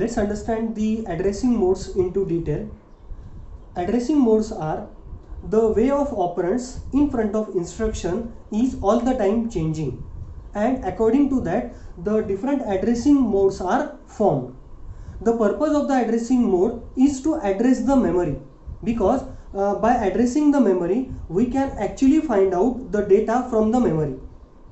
let's understand the addressing modes into detail. Addressing modes are the way of operands in front of instruction is all the time changing, and according to that the different addressing modes are formed. The purpose of the addressing mode is to address the memory, because by addressing the memory we can actually find out the data from the memory,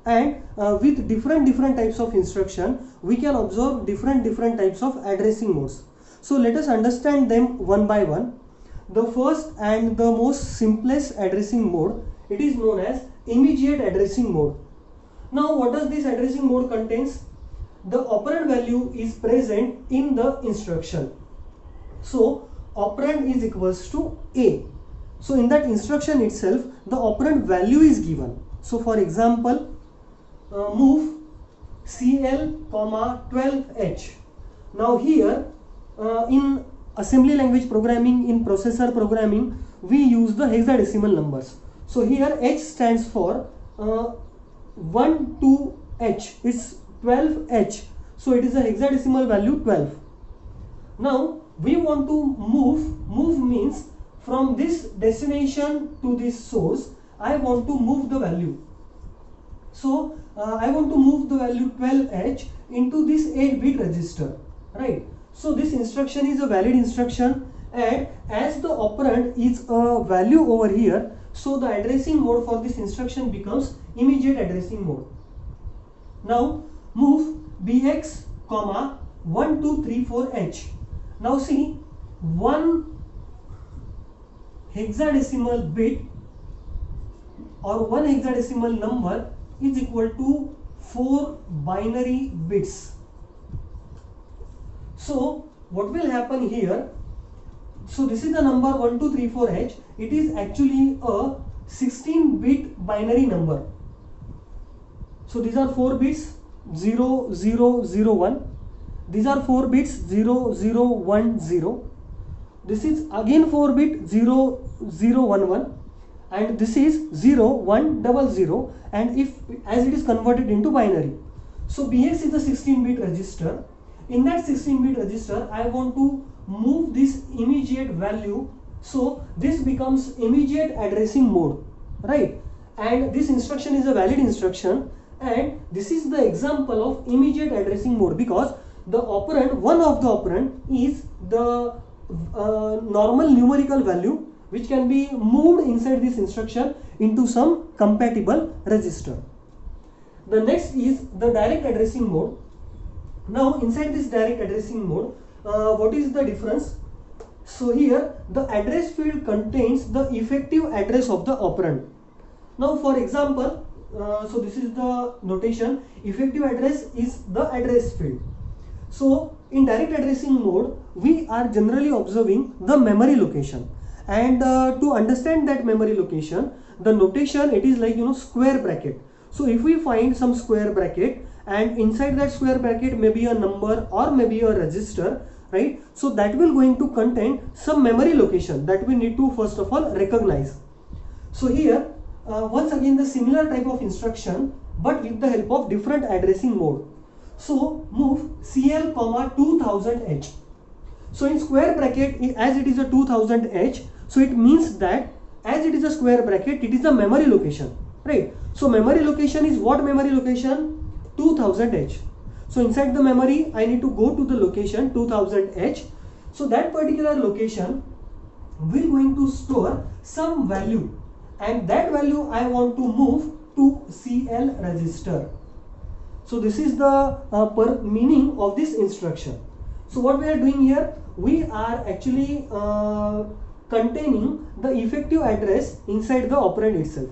and with different types of instruction we can observe different types of addressing modes. So let us understand them one by one. The first and the most simplest addressing mode, it is known as immediate addressing mode. Now what does this addressing mode contains? The operand value is present in the instruction. So operand is equals to A. So in that instruction itself the operand value is given. So for example, move CL, 12H. Now here in assembly language programming, in processor programming, we use the hexadecimal numbers. So here H stands for 1 to H, it's 12H. So it is a hexadecimal value 12. Now we want to move means from this destination to this source I want to move the value. So I want to move the value 12H into this 8-bit register, right? So this instruction is a valid instruction, and as the operand is a value over here, so the addressing mode for this instruction becomes immediate addressing mode. Now move BX, 1234H. Now see, one hexadecimal bit or one hexadecimal number is equal to 4 binary bits. So what will happen here? So this is the number 1234H. It is actually a 16-bit binary number. So these are 4 bits 0001. These are 4 bits 0010. This is again 4 bit 0011, and this is 0100, and if as it is converted into binary. So BX is a 16-bit register. In that 16-bit register I want to move this immediate value, so this becomes immediate addressing mode, right? And this instruction is a valid instruction, and this is the example of immediate addressing mode, because the operand, one of the operand is the normal numerical value which can be moved inside this instruction into some compatible register. The next is the direct addressing mode. Now inside this direct addressing mode, what is the difference? So here the address field contains the effective address of the operand. Now for example, so this is the notation, effective address is the address field. So in direct addressing mode we are generally observing the memory location, and to understand that memory location, the notation, it is like square bracket. So if we find some square bracket, and inside that square bracket maybe a number or maybe a register, right? So that will going to contain some memory location that we need to first of all recognize. So here once again the similar type of instruction, but with the help of different addressing mode. So move CL, 2000H. So in square bracket, as it is a 2000H, so it means that as it is a square bracket, it is a memory location, right? So memory location is what memory location? 2000H. So inside the memory I need to go to the location 2000H. So that particular location will going to store some value, and that value I want to move to CL register. So this is the meaning of this instruction. So what we are doing here, we are actually containing the effective address inside the operand itself.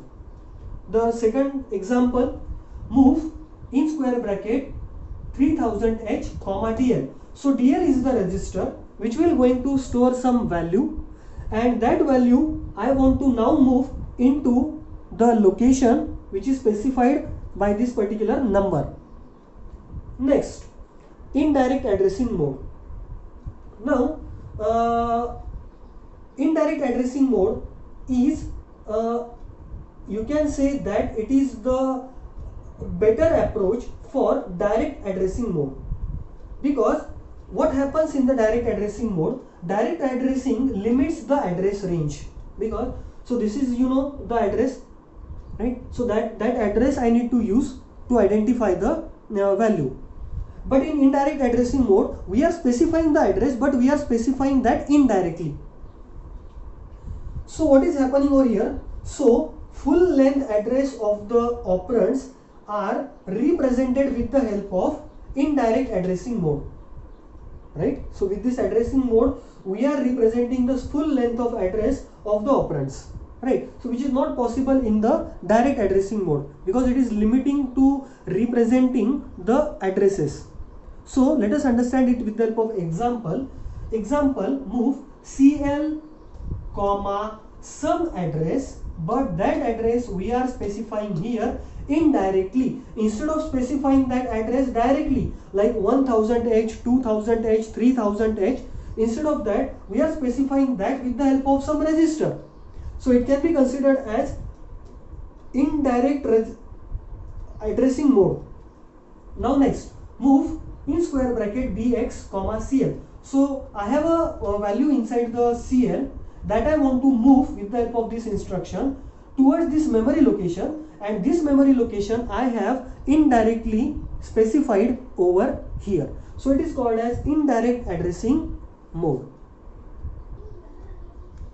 The second example, move in square bracket 3000H, DL. So DL is the register which will going to store some value, and that value I want to now move into the location which is specified by this particular number. Next, indirect addressing mode. Now indirect addressing mode is you can say that it is the better approach for direct addressing mode, because what happens in the direct addressing mode? Direct addressing limits the address range, because so this is the address, right? So that address I need to use to identify the value. But in indirect addressing mode, we are specifying the address, but we are specifying that indirectly. So what is happening over here? So full length address of the operands are represented with the help of indirect addressing mode, right? So with this addressing mode, we are representing the full length of address of the operands, right? So which is not possible in the direct addressing mode, because it is limiting to representing the addresses. So let us understand it with the help of example. Example, move CL comma some address, but that address we are specifying here indirectly. Instead of specifying that address directly, like 1000H, 2000H, 3000H, instead of that we are specifying that with the help of some register. So it can be considered as indirect addressing mode. Now next, move in square bracket bx comma cl. So I have a value inside the cl that I want to move with the help of this instruction towards this memory location, and this memory location I have indirectly specified over here. So it is called as indirect addressing mode.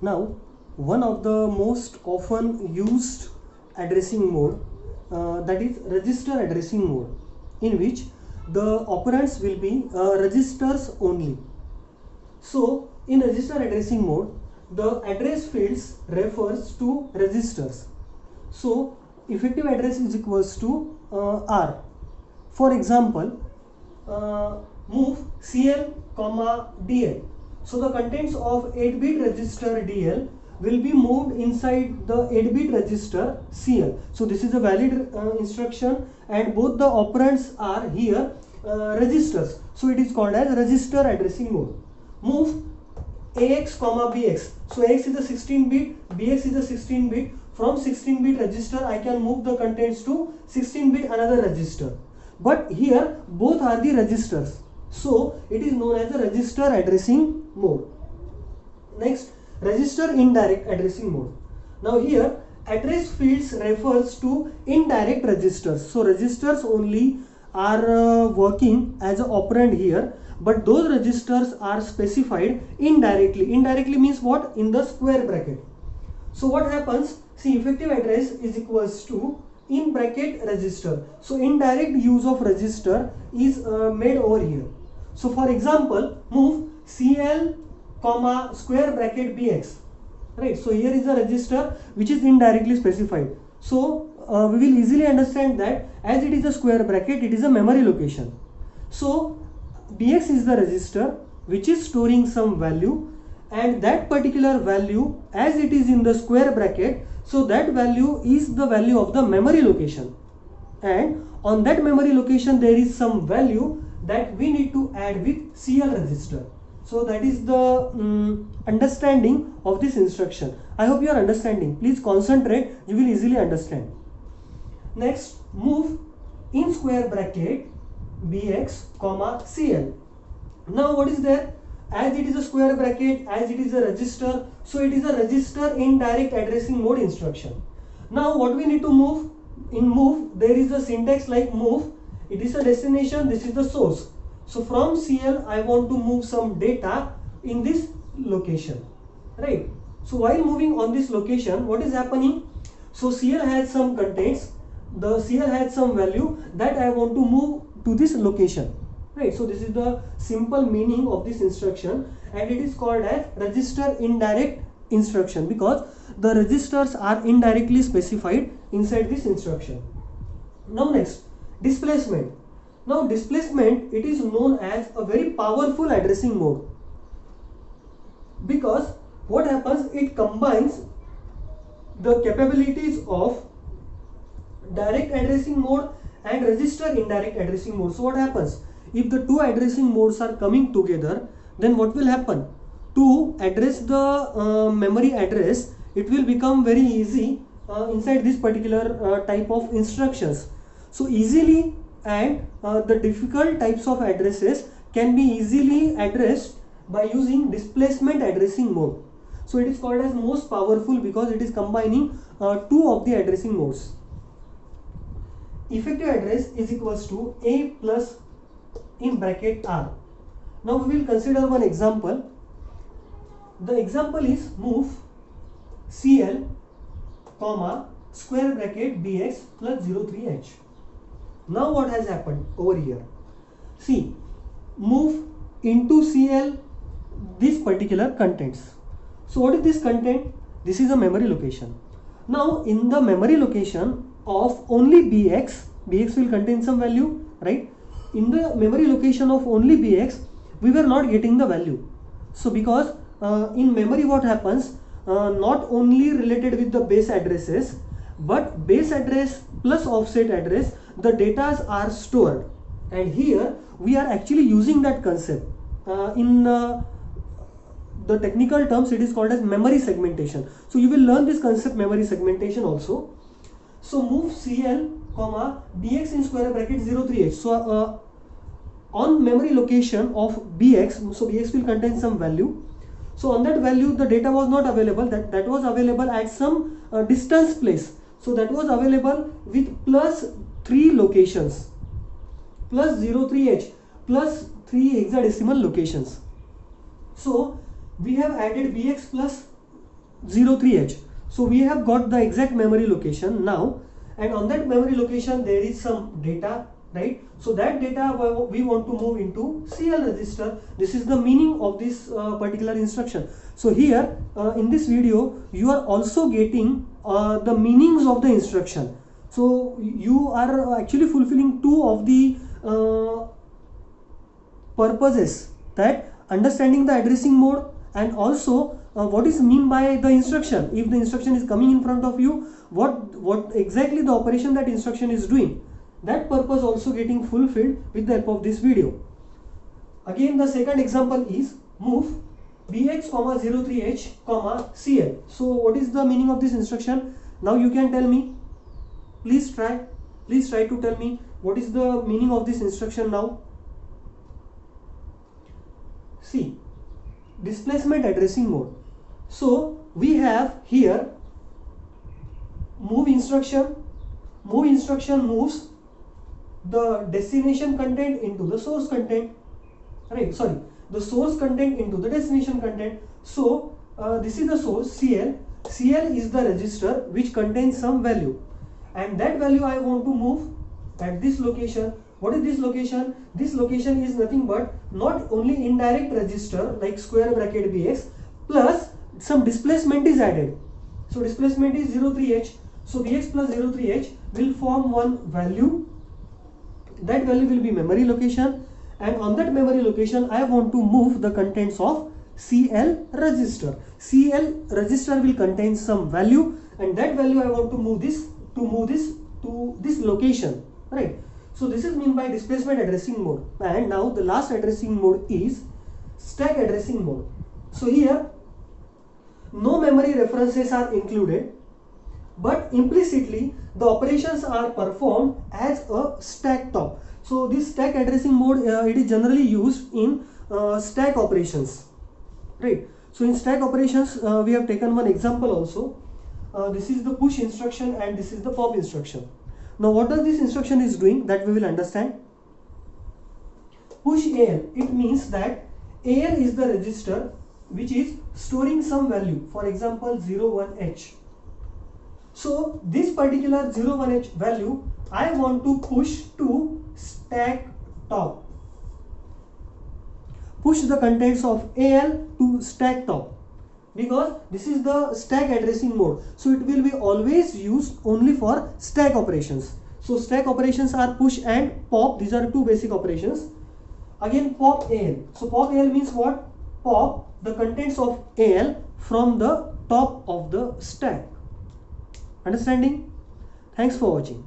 Now, one of the most often used addressing mode, that is register addressing mode, in which the operands will be registers only. So in register addressing mode, the address fields refers to registers. So effective address is equals to R. For example, move CL comma DL. So the contents of 8-bit register DL will be moved inside the 8-bit register CL. So this is a valid instruction, and both the operands are here registers. So it is called as register addressing mode. Move AX comma BX. So AX is a 16-bit, BX is a 16-bit. From 16-bit register I can move the contents to 16-bit another register. But here both are the registers. So it is known as the register addressing mode. Next, register indirect addressing mode. Now here address fields refers to indirect registers. So registers only are working as an operand here, but those registers are specified indirectly. Indirectly means what? In the square bracket. So what happens? See, effective address is equals to in bracket register. So indirect use of register is made over here. So for example, move CL comma square bracket BX, right? So here is a register which is indirectly specified. So we will easily understand that as it is a square bracket, it is a memory location. So BX is the register which is storing some value, and that particular value, as it is in the square bracket, so that value is the value of the memory location, and on that memory location there is some value that we need to add with CL register. So that is the understanding of this instruction. I hope you are understanding. Please concentrate, you will easily understand. Next, move in square bracket BX comma CL. Now what is there? As it is a square bracket, as it is a register, so it is a register indirect addressing mode instruction. Now what we need to move? In move there is a syntax like move. It is a destination, this is the source. So from CL I want to move some data in this location, right? So while moving on this location, what is happening? So CL has some contents, the CL has some value that I want to move to this location, right? So this is the simple meaning of this instruction, and it is called as register indirect instruction because the registers are indirectly specified inside this instruction. Now next, displacement. Now displacement, it is known as a very powerful addressing mode because what happens, it combines the capabilities of direct addressing mode and register indirect addressing mode. So what happens? If the two addressing modes are coming together, then what will happen? To address the memory address, it will become very easy inside this particular type of instructions. So easily and the difficult types of addresses can be easily addressed by using displacement addressing mode. So it is called as most powerful because it is combining two of the addressing modes. Effective address is equals to A plus in bracket R. Now we will consider one example. The example is move CL comma square bracket BX plus 03H. Now what has happened over here? See, move into CL this particular contents. So what is this content? This is a memory location. Now in the memory location of only BX will contain some value, right? In the memory location of only BX, we were not getting the value. So because in memory what happens, not only related with the base addresses, but base address plus offset address, the data are stored, and here we are actually using that concept. In the technical terms, it is called as memory segmentation. So you will learn this concept, memory segmentation also. So move CL comma BX in square bracket 03H. So on memory location of BX, so BX will contain some value. So on that value the data was not available, that was available at some distance place. So that was available with plus 3 locations, plus 03H, plus 3 hexadecimal locations. So we have added BX plus 03H. So we have got the exact memory location now, and on that memory location there is some data, right? So that data we want to move into CL register. This is the meaning of this particular instruction. So here in this video you are also getting the meanings of the instruction. So you are actually fulfilling two of the purposes, that understanding the addressing mode and also what is mean by the instruction. If the instruction is coming in front of you, what exactly the operation that instruction is doing, that purpose also getting fulfilled with the help of this video. Again the second example is move BX comma 03H comma CL. So what is the meaning of this instruction? Now you can tell me. Please try to tell me what is the meaning of this instruction now. See, displacement addressing mode. So we have here move instruction. Move instruction moves the destination content into the source content, right? Sorry, the source content into the destination content. So this is the source CL. CL is the register which contains some value, and that value I want to move at this location. What is this location? This location is nothing but not only indirect register like square bracket BX, plus some displacement is added. So displacement is 03H. So BX plus 03H will form one value. That value will be memory location, and on that memory location I want to move the contents of CL register. CL register will contain some value, and that value I want to move this to this location, right? So this is meant by displacement addressing mode. And now the last addressing mode is stack addressing mode. So here no memory references are included, but implicitly the operations are performed as a stack top. So this stack addressing mode it is generally used in stack operations, right? So in stack operations we have taken one example also. This is the push instruction and this is the pop instruction. Now what does this instruction is doing, that we will understand. Push AL, it means that AL is the register which is storing some value, for example 01H. So this particular 01H value I want to push to stack top. Push the contents of AL to stack top, because this is the stack addressing mode. So it will be always used only for stack operations. So stack operations are push and pop. These are two basic operations. Again pop AL. So pop AL means what? Pop the contents of AL from the top of the stack. Understanding? Thanks for watching.